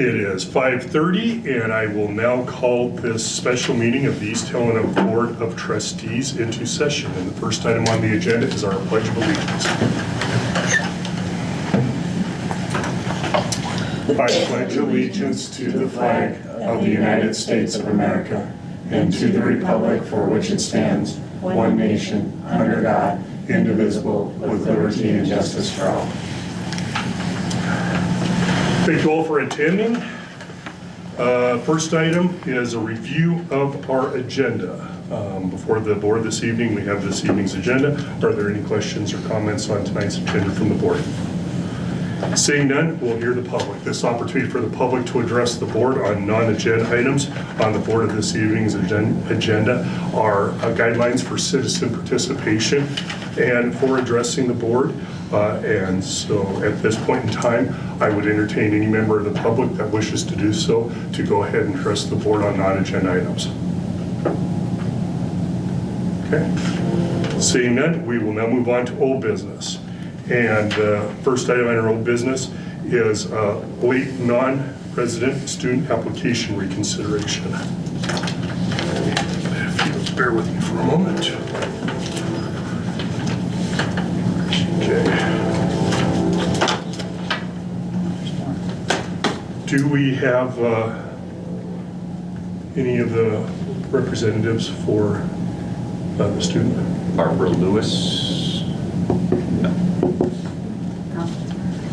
It is 5:30, and I will now call this special meeting of the East Helena Board of Trustees into session. And the first item on the agenda is our Pledge of Allegiance. I pledge allegiance to the flag of the United States of America and to the republic for which it stands, one nation, under God, indivisible, with liberty and justice for all. Thank you all for attending. First item is a review of our agenda. Before the board this evening, we have this evening's agenda. Are there any questions or comments on tonight's agenda from the board? Seeing none, we'll hear the public. This opportunity for the public to address the board on non-agenda items on the board of this evening's agenda are guidelines for citizen participation and for addressing the board. And so at this point in time, I would entertain any member of the public that wishes to do so to go ahead and address the board on non-agenda items. Okay. Seeing none, we will now move on to old business. And first item on our old business is late non-resident student application reconsideration. If you bear with me for a moment. Do we have any of the representatives for the student? Barbara Lewis? No.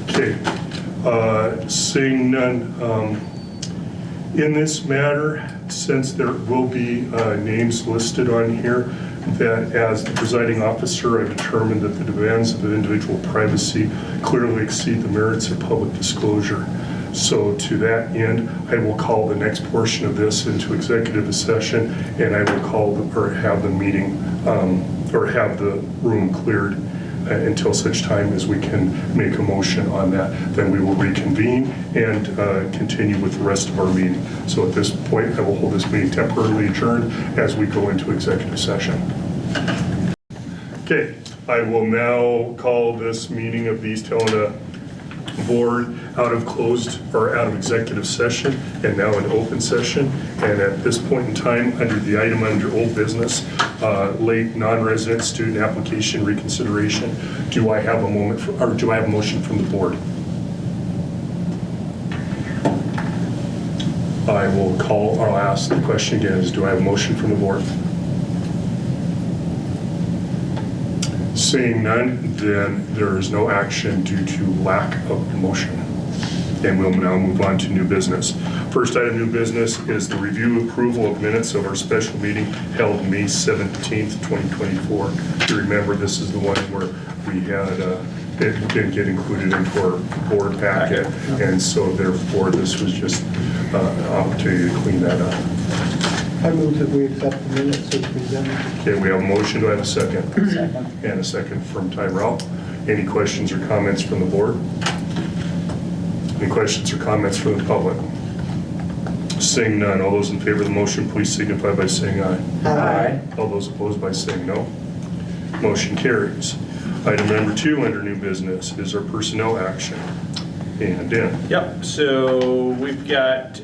Okay. Seeing none, in this matter, since there will be names listed on here, that as the presiding officer, I've determined that the demands of individual privacy clearly exceed the merits of public disclosure. So to that end, I will call the next portion of this into executive session, and I will have the meeting or have the room cleared until such time as we can make a motion on that. Then we will reconvene and continue with the rest of our meeting. So at this point, I will hold this meeting temporarily adjourned as we go into executive session. Okay, I will now call this meeting of the East Helena Board out of executive session and now in open session. And at this point in time, under the item under old business, late non-resident student application reconsideration, do I have a motion from the board? I'll ask the question again, do I have a motion from the board? Seeing none, then there is no action due to lack of motion. And we'll now move on to new business. First item new business is the review and approval of minutes of our special meeting held May 17th, 2024. You remember, this is the one where we had it didn't get included into our board packet. And so therefore this was just an opportunity to clean that up. I move that we accept the minutes as presented. Okay, we have a motion. Do I have a second? Second. And a second from Tyrell. Any questions or comments from the board? Any questions or comments from the public? Seeing none, all those in favor of the motion, please signify by saying aye. Aye. All those opposed by saying no. Motion carries. Item number 2 under new business is our personnel action. And Dan. Yep, so we've got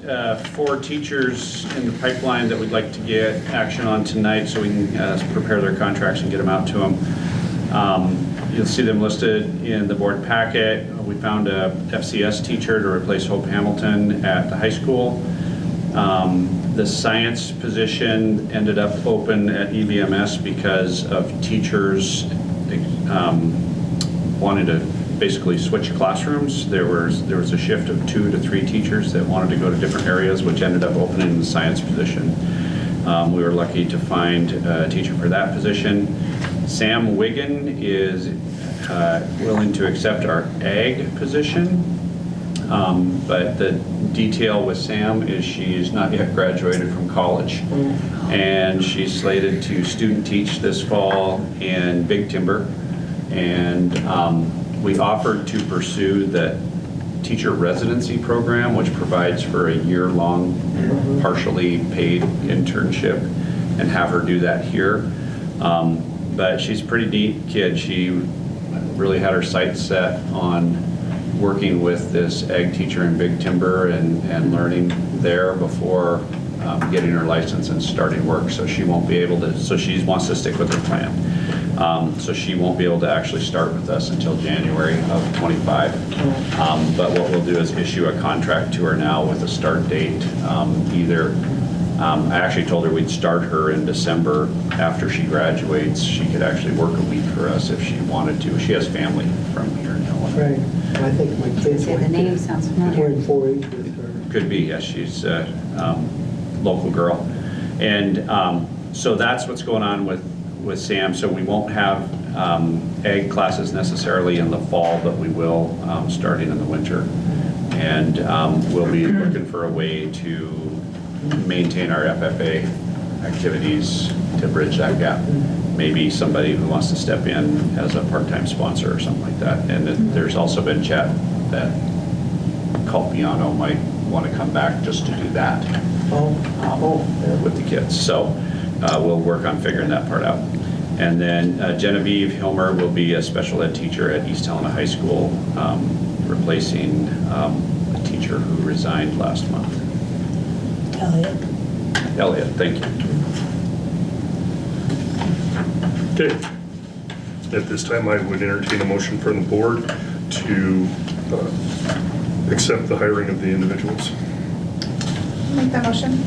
4 teachers in the pipeline that we'd like to get action on tonight so we can prepare their contracts and get them out to them. You'll see them listed in the board packet. We found a FCS teacher to replace Hope Hamilton at the high school. The science position ended up open at EVMS because of teachers wanted to basically switch classrooms. There was a shift of 2 to 3 teachers that wanted to go to different areas, which ended up opening the science position. We were lucky to find a teacher for that position. Sam Wiggin is willing to accept our ag position, but the detail with Sam is she's not yet graduated from college, and she's slated to student teach this fall in Big Timber, and we offered to pursue the teacher residency program, which provides for a year-long partially paid internship, and have her do that here. But she's a pretty neat kid. She really had her sights set on working with this ag teacher in Big Timber and learning there before getting her license and starting work. So she won't be able to, so she wants to stick with her plan. So she won't be able to actually start with us until January of 25. But what we'll do is issue a contract to her now with a start date. I actually told her we'd start her in December after she graduates. She could actually work a week for us if she wanted to. She has family from here in Illinois. Right, I think my kids Say the name sounds familiar. went 4-H with her. Could be, yes, she's a local girl. And so that's what's going on with Sam. So we won't have ag classes necessarily in the fall, but we will starting in the winter. And we'll be looking for a way to maintain our FFA activities to bridge that gap. Maybe somebody who wants to step in as a part-time sponsor or something like that. And there's also been chat that Colpiano might want to come back just to do that with the kids. So we'll work on figuring that part out. And then Genevieve Hilmer will be a special ed teacher at East Helena High School, replacing a teacher who resigned last month. Elliot, thank you. Okay. At this time, I would entertain a motion from the board to accept the hiring of the individuals. Make that motion.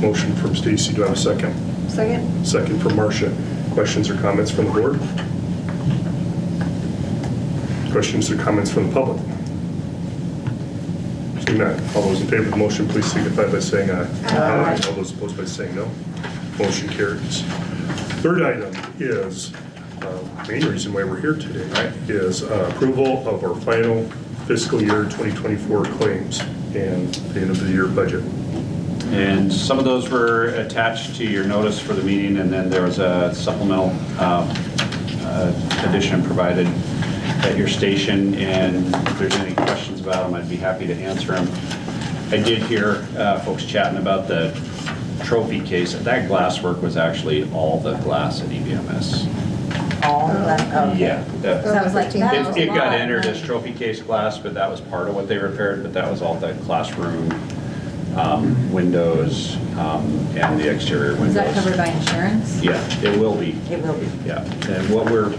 Motion from Stacy, do I have a second? Second. Second from Marcia. Questions or comments from the board? Questions or comments from the public? Seeing none, all those in favor of the motion, please signify by saying aye. Aye. All those opposed by saying no. Motion carries. Third item is, main reason why we're here today, is approval of our final fiscal year 2024 claims and the end of the year budget. And some of those were attached to your notice for the meeting, and then there was a supplemental addition provided at your station, and if there's any questions about them, I'd be happy to answer them. I did hear folks chatting about the trophy case. That glass work was actually all the glass at EBMS. All of that, okay. Yeah. that- So I was like, that was a It got lot. entered as trophy case glass, but that was part of what they repaired, but that was all the classroom windows and the exterior windows. Is that covered by insurance? Yeah, it will be. It will be. Yeah, and what we're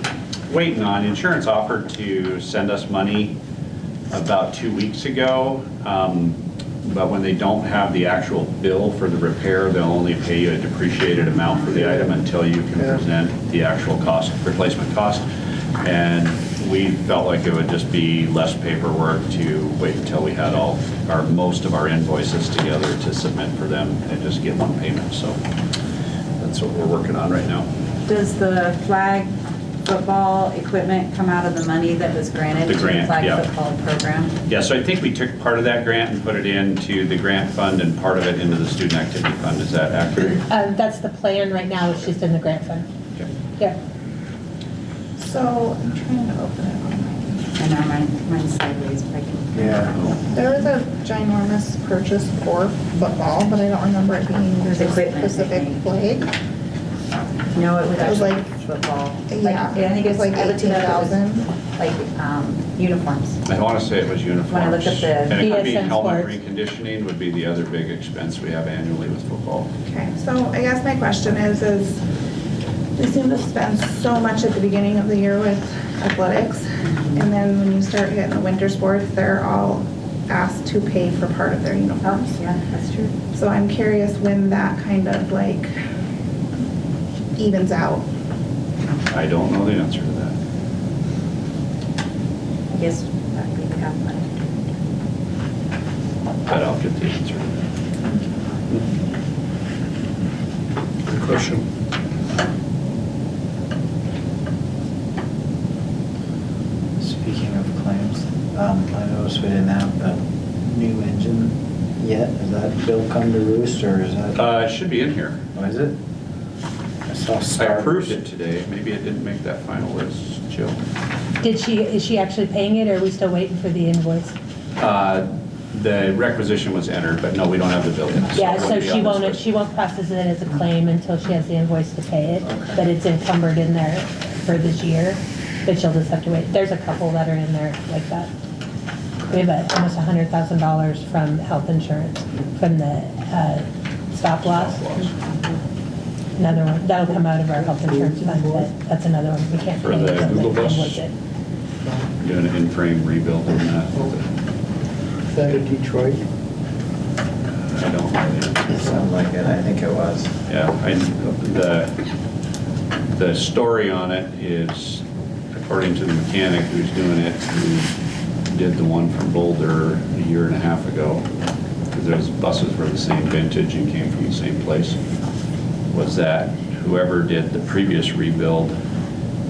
waiting on, insurance offered to send us money about 2 weeks ago, but when they don't have the actual bill for the repair, they'll only pay you a depreciated amount for the item until you can present the actual cost, replacement cost. And we felt like it would just be less paperwork to wait until we had most of our invoices together to submit for them and just get one payment. So that's what we're working on right now. Does the flag football equipment come out of the money that was granted The to the grant, flag yeah. football program? Yeah, so I think we took part of that grant and put it into the grant fund and part of it into the student activity fund. Is that accurate? That's the plan right now, it's just in the grant fund. Okay. Yeah. So I'm trying to open it on I know mine's sideways, but I can. Yeah. There was a ginormous purchase for football, but I don't remember it being There's this equipment, I specific think. flag. No, it was It was actually like- football. Yeah, I think it was like I looked it up, it was 18,000. Like uniforms. I want to say it was uniforms. When I looked up the And it could be BSN helmet sports. reconditioning would be the other big expense we have annually with football. Okay, so I guess my question is we seem to spend so much at the beginning of the year with athletics, and then when you start hitting the winter sports, they're all asked to pay for part of their uniforms. Oh, yeah, that's true. So I'm curious when that kind of like evens out. I don't know the answer to that. I guess that would be the half money. But I'll get the answer to that. Good question. Speaking of claims, I noticed we didn't have the new engine yet. Has that bill come to roost, or is that, It should be in here. what is it? I saw I Starburst. approved it today. Maybe it didn't make that final list, Jill. Is she actually paying it, or are we still waiting for the invoice? The requisition was entered, but no, we don't have the bill yet. Yeah, it so wouldn't be on this list. she won't process it as a claim until she has the invoice to pay it, Okay. but it's encumbered in there for this year, but she'll just have to wait. There's a couple that are in there like that. We have almost $100,000 from health insurance, from the stop loss. Another one, that'll come out of our health insurance fund, but that's another one we can't For pay the until Google they bus? invoice it. Doing an in-frame rebuild on that. Is that a Detroit? I don't know. It sounded like it, I think it was. Yeah, the story on it is, according to the mechanic who's doing it, who did the one from Boulder a year and a half ago, because those buses were the same vintage and came from the same place, was that whoever did the previous rebuild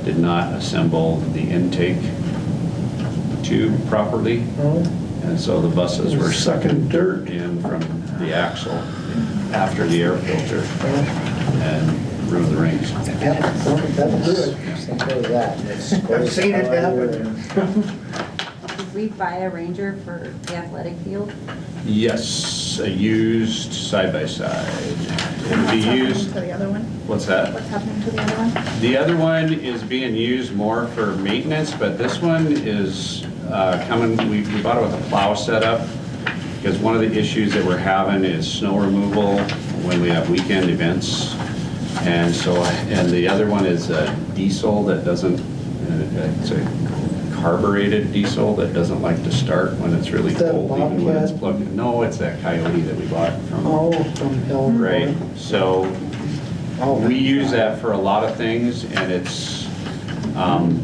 did not assemble the intake tube properly. Oh, And so the buses were sucking Sucking dirt. dirt in from the axle after the air filter and ruined the rings. Yep, that'll do it. Simple as that. I've seen it happen. Did we buy a Ranger for the athletic field? Yes, a used side-by-side. It'd What's be happening used, to the other one? what's that? What's happening to the other one? The other one is being used more for maintenance, but this one is coming, we bought it with a plow setup, because one of the issues that we're having is snow removal when we have weekend events. And so, and the other one is a diesel that doesn't, it's a carbureted diesel that doesn't like to start when it's really Is that a cold, even when it's Bobcat? plugged in. No, it's that Coyote that we bought from. Oh, from Hill. Right, so Oh, we use that for a lot of things, and it's,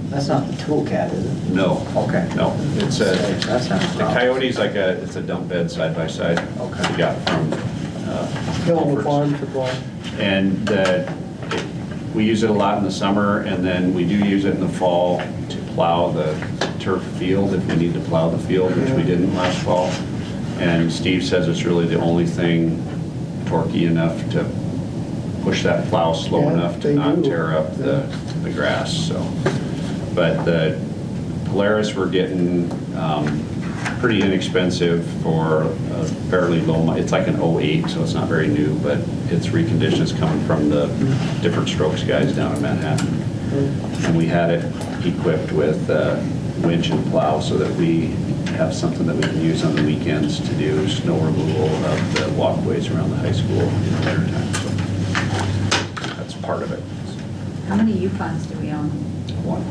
That's not the tool cat, is it? no. Okay. No, it's a, That's not a the problem. Coyote's like a, it's a dump bed side by side. Okay. We got from Hill Alfred's. Farm Supply. And we use it a lot in the summer, and then we do use it in the fall to plow the turf field if we need to plow the field, which we didn't last fall. And Steve says it's really the only thing torquey enough to push that plow slow Yeah, enough to they not do. tear up the grass, so. But the Polaris we're getting pretty inexpensive for a fairly low, it's like an 08, so it's not very new, but it's reconditioned, it's coming from the Different Strokes guys down in Manhattan. And we had it equipped with winch and plow so that we have something that we can use on the weekends to do snow removal of the walkways around the high school in the wintertime, so that's part of it. How many Yukons do we own? One.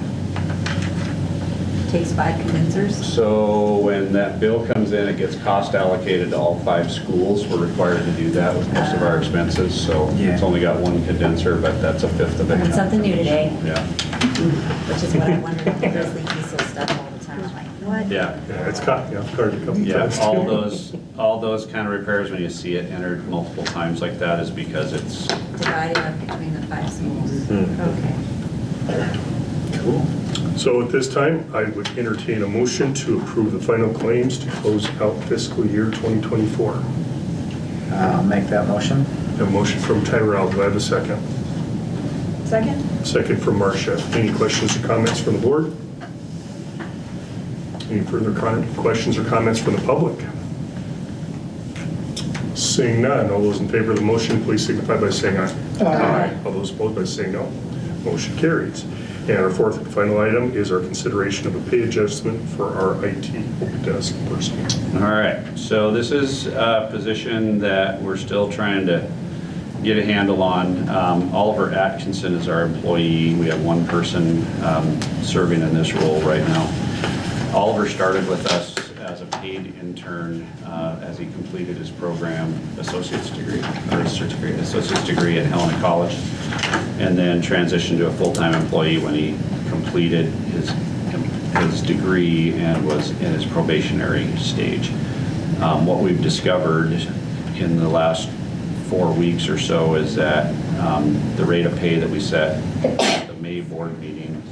Takes 5 condensers? So when that bill comes in, it gets cost allocated to all 5 schools. We're required to do that with most of our expenses, so it's only got 1 condenser, but that's a fifth of it. Learned something new today, Yeah, which is what I wondered about the Grizzly diesel stuff all the time. I'm like, what? yeah. Yeah, it's caught me off guard a couple Yeah, times. all those kind of repairs, when you see it entered multiple times like that, is because it's, Divided up between the 5 schools. Okay. Cool. So at this time, I would entertain a motion to approve the final claims to close out fiscal year 2024. I'll make that motion. A motion from Tyrell, do I have a second? Second? Second from Marcia. Any questions or comments from the board? Any further questions or comments from the public? Seeing none, all those in favor of the motion, please signify by saying aye. Aye. All those opposed by saying no. Motion carries. And our fourth and final item is our consideration of a pay adjustment for our IT desk person. all right. So this is a position that we're still trying to get a handle on. Oliver Atkinson is our employee. We have one person serving in this role right now. Oliver started with us as a paid intern as he completed his program, associate's degree at Helena College, and then transitioned to a full-time employee when he completed his degree and was in his probationary stage. What we've discovered in the last 4 weeks or so is that the rate of pay that we set at the May board meeting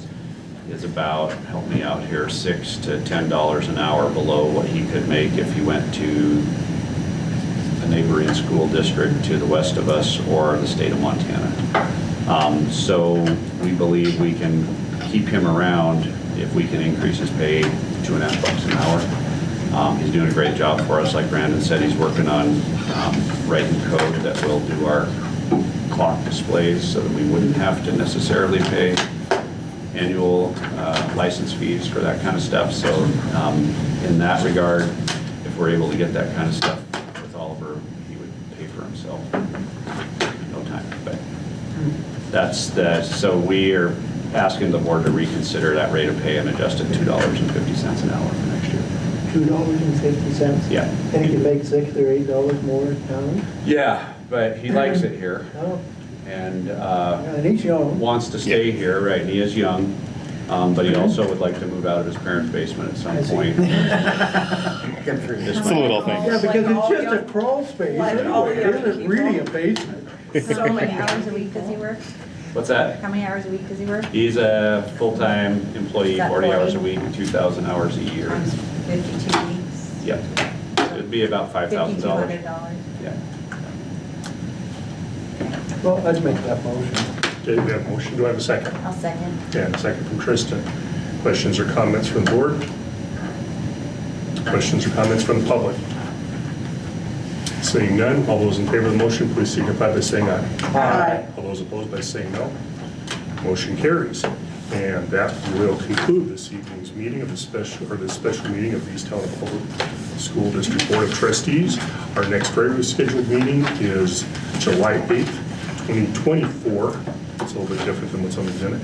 is about, help me out here, $6 to $10 an hour below what he could make if he went to a neighboring school district to the west of us or the state of Montana. So we believe we can keep him around if we can increase his pay $2.50 an hour. He's doing a great job for us. Like Brandon said, he's working on writing code that will do our clock displays so that we wouldn't have to necessarily pay annual license fees for that kind of stuff. So in that regard, if we're able to get that kind of stuff with Oliver, he would pay for himself. No time, but so we are asking the board to reconsider that rate of pay and adjust it $2.50 an hour for next year. $2.50? Yeah. And he can make $6 or $8 more an hour? Yeah, but he likes it here Oh, and and he's young. wants to stay here, right? And he is young, but he also would like to move out of his parents' basement at some I see. point. Good for you. This It's a little thing. Yeah, because it's just a crawl space Like all anyway. the It other isn't really a people. basement. So many hours a week does he work? What's that? How many hours a week does he work? He's a full-time employee, Is that 40 hours a 40? week, 2,000 hours a year. Times 52 weeks? Yep. It'd be about $5,000. $5,200. Yeah. Well, I'd make that motion. Okay, we have a motion. Do I have a second? I'll second. And a second from Kristen. Questions or comments from the board? Questions or comments from the public? Seeing none, all those in favor of the motion, please signify by saying aye. Aye. All those opposed by saying no. Motion carries. And that will conclude this evening's meeting of the special meeting of the East Helena Public School District Board of Trustees. Our next regularly scheduled meeting is July 8th, 2024. It's a little bit different than what's on the agenda.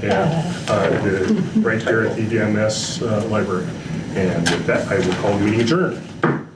And right here at the EDMS library. And with that, I will call the meeting adjourned.